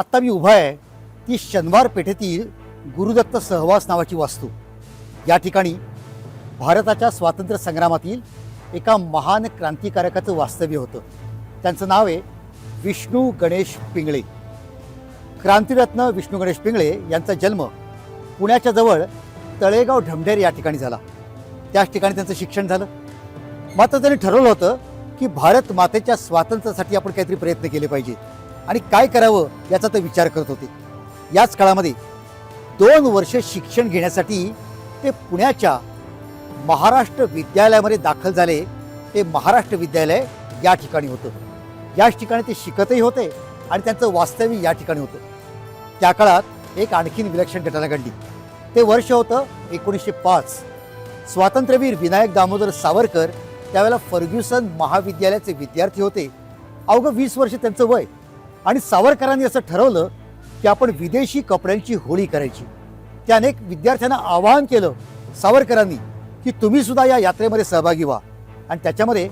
आत्ता मी उभा आहे ती शनिवार पेठेतील गुरुदत्त सहवास नावाची वास्तू. या ठिकाणी भारताच्या स्वातंत्र्य संग्रामातील एका महान क्रांतिकारकाचं वास्तव्य होतं. त्यांचं नाव आहे विष्णू गणेश पिंगळे. क्रांतिरत्न विष्णू गणेश पिंगळे यांचा जन्म पुण्याच्या जवळ तळेगाव ढमढेर या ठिकाणी झाला. त्याच ठिकाणी त्यांचं शिक्षण झालं. मात्र त्यांनी ठरवलं होतं की भारत मातेच्या स्वातंत्र्यासाठी आपण काहीतरी प्रयत्न केले पाहिजे आणि काय करावं याचा ते विचार करत होते. याच काळामध्ये 2 वर्ष शिक्षण घेण्यासाठी ते पुण्याच्या महाराष्ट्र विद्यालयामध्ये दाखल झाले. ते महाराष्ट्र विद्यालय या ठिकाणी होतं. याच ठिकाणी ते शिकतही होते आणि त्यांचं वास्तव्य या ठिकाणी होतं. त्या काळात एक आणखीन विलक्षण घटना घडली. ते वर्ष होतं 1905. स्वातंत्र्यवीर विनायक दामोदर सावरकर त्यावेळेला फर्ग्युसन महाविद्यालयाचे विद्यार्थी होते. अवघं 20 वर्ष त्यांचं वय. आणि सावरकरांनी असं ठरवलं की आपण विदेशी कपड्यांची होळी करायची. त्या अनेक विद्यार्थ्यांना आवाहन केलं सावरकरांनी की तुम्ही सुद्धा या यात्रेमध्ये सहभागी व्हा. आणि त्याच्यामध्ये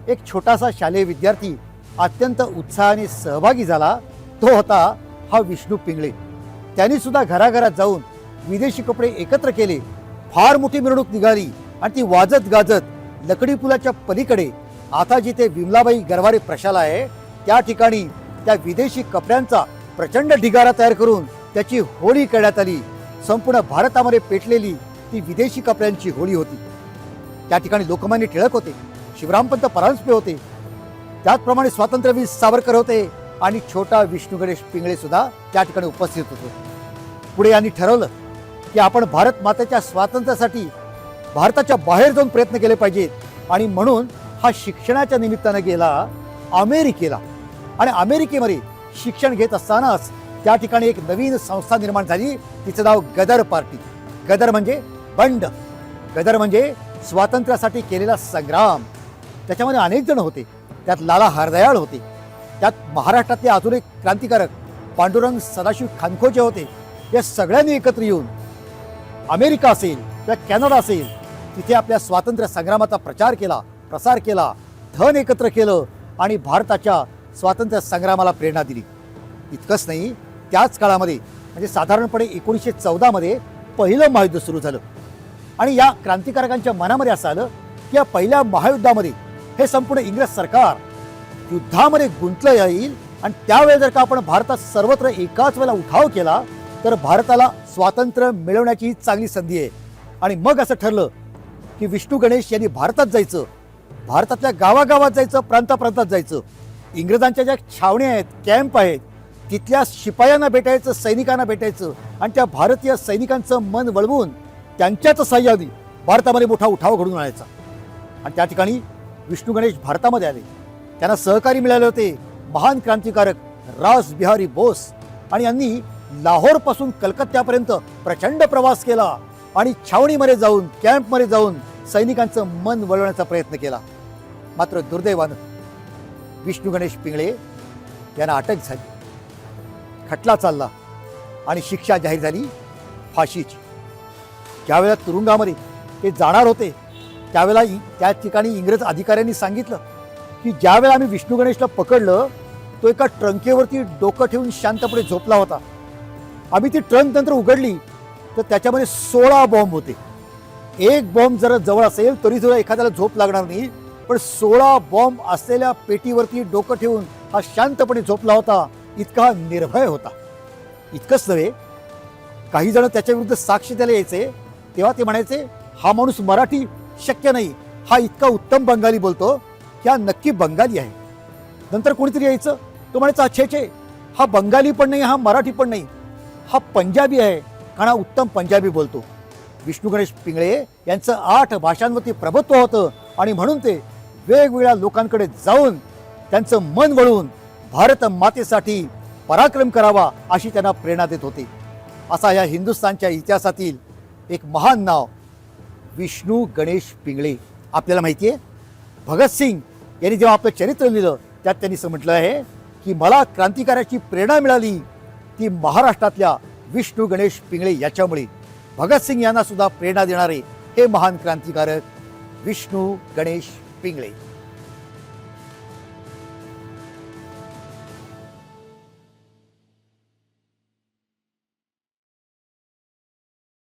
एक छोटासा शालेय विद्यार्थी अत्यंत उत्साहाने सहभागी झाला. तो होता हा विष्णू पिंगळे. त्यांनी सुद्धा घराघरात जाऊन विदेशी कपडे एकत्र केले. फार मोठी मिरवणूक निघाली आणि ती वाजत गाजत लकडी पुलाच्या पलीकडे आता जिथे विमलाबाई गरवारे प्रशाला आहे त्या ठिकाणी त्या विदेशी कपड्यांचा प्रचंड ढिगारा तयार करून त्याची होळी करण्यात आली. संपूर्ण भारतामध्ये पेटलेली ती विदेशी कपड्यांची होळी होती. त्या ठिकाणी लोकमान्य टिळक होते, शिवरामपंत परांजपे होते, त्याचप्रमाणे स्वातंत्र्यवीर सावरकर होते आणि छोटा विष्णू गणेश पिंगळे सुद्धा त्या ठिकाणी उपस्थित होते. पुढे यांनी ठरवलं की आपण भारत मातेच्या स्वातंत्र्यासाठी भारताच्या बाहेर जाऊन प्रयत्न केले पाहिजेत आणि म्हणून हा शिक्षणाच्या निमित्तानं गेला अमेरिकेला. आणि अमेरिकेमध्ये शिक्षण घेत असतानाच त्या ठिकाणी एक नवीन संस्था निर्माण झाली. तिचं नाव गदर पार्टी. गदर म्हणजे बंड, गदर म्हणजे स्वातंत्र्यासाठी केलेला संग्राम. त्याच्यामध्ये अनेक जण होते. त्यात लाला हरदयाळ होते. त्यात महाराष्ट्रातले अजून एक क्रांतिकारक पांडुरंग सदाशिव खानखोजे होते. या सगळ्यांनी एकत्र येऊन अमेरिका असेल किंवा कॅनडा असेल तिथे आपल्या स्वातंत्र्य संग्रामाचा प्रचार केला, प्रसार केला, धन एकत्र केलं आणि भारताच्या स्वातंत्र्य संग्रामाला प्रेरणा दिली. इतकंच नाही, त्याच काळामध्ये म्हणजे साधारणपणे 1914 मध्ये पहिलं महायुद्ध सुरू झालं. आणि या क्रांतिकारकांच्या मनामध्ये असं आलं की या पहिल्या महायुद्धामध्ये हे संपूर्ण इंग्रज सरकार युद्धामध्ये गुंतलं येईल आणि त्यावेळेस जर का आपण भारतात सर्वत्र एकाच वेळेला उठाव केला तर भारताला स्वातंत्र्य मिळवण्याची चांगली संधी आहे. आणि मग असं ठरलं की विष्णू गणेश यांनी भारतात जायचं, भारतातल्या गावागावात जायचं, प्रांताप्रांतात जायचं, इंग्रजांच्या ज्या छावण्या आहेत, कॅम्प आहेत, तिथल्या शिपायांना भेटायचं, सैनिकांना भेटायचं आणि त्या भारतीय सैनिकांचं मन वळवून त्यांच्याच साह्याने भारतामध्ये मोठा उठाव घडून आणायचा. आणि त्या ठिकाणी विष्णू गणेश भारतामध्ये आले. त्यांना सहकारी मिळाले होते महान क्रांतिकारक रास बिहारी बोस. आणि यांनी लाहोरपासून कलकत्त्यापर्यंत प्रचंड प्रवास केला आणि छावणीमध्ये जाऊन, कॅम्पमध्ये जाऊन सैनिकांचं मन वळवण्याचा प्रयत्न केला. मात्र दुर्दैवानं विष्णू गणेश पिंगळे यांना अटक झाली, खटला चालला आणि शिक्षा जाहीर झाली फाशीची. ज्यावेळेला तुरुंगामध्ये ते जाणार होते त्यावेळेला त्या ठिकाणी इंग्रज अधिकाऱ्यांनी सांगितलं की ज्यावेळेला आम्ही विष्णू गणेशला पकडलं तो एका ट्रंकेवरती डोकं ठेवून शांतपणे झोपला होता. आम्ही ती ट्रंक नंतर उघडली तर त्याच्यामध्ये 16 बॉम्ब होते. एक बॉम्ब जर जवळ असेल तरी सुद्धा एखाद्याला झोप लागणार नाही, पण 16 बॉम्ब असलेल्या पेटीवरती डोकं ठेवून हा शांतपणे झोपला होता. इतका निर्भय होता. इतकंच नव्हे, काही जण त्याच्या विरुद्ध साक्ष द्यायला यायचे तेव्हा ते म्हणायचे हा माणूस मराठी शक्य नाही, हा इतका उत्तम बंगाली बोलतो की हा नक्की बंगाली आहे. नंतर कोणीतरी यायचं, तो म्हणायचा अच्छे हा बंगाली पण नाही, हा मराठी पण नाही, हा पंजाबी आहे कारण हा उत्तम पंजाबी बोलतो. विष्णू गणेश पिंगळे यांचं 8 भाषांवरती प्रभुत्व होतं आणि म्हणून ते वेगवेगळ्या लोकांकडे जाऊन त्यांचं मन वळवून भारत मातेसाठी पराक्रम करावा अशी त्यांना प्रेरणा देत होते. असा या हिंदुस्थानच्या इतिहासातील एक महान नाव विष्णू गणेश पिंगळे. आपल्याला माहिती आहे भगतसिंग यांनी जेव्हा आपलं चरित्र लिहिलं त्यात त्यांनी असं म्हटलं आहे की मला क्रांतिकाराची प्रेरणा मिळाली ती महाराष्ट्रातल्या विष्णू गणेश पिंगळे याच्यामुळे. भगतसिंग यांना सुद्धा प्रेरणा देणारे हे महान क्रांतिकारक विष्णू गणेश पिंगळे.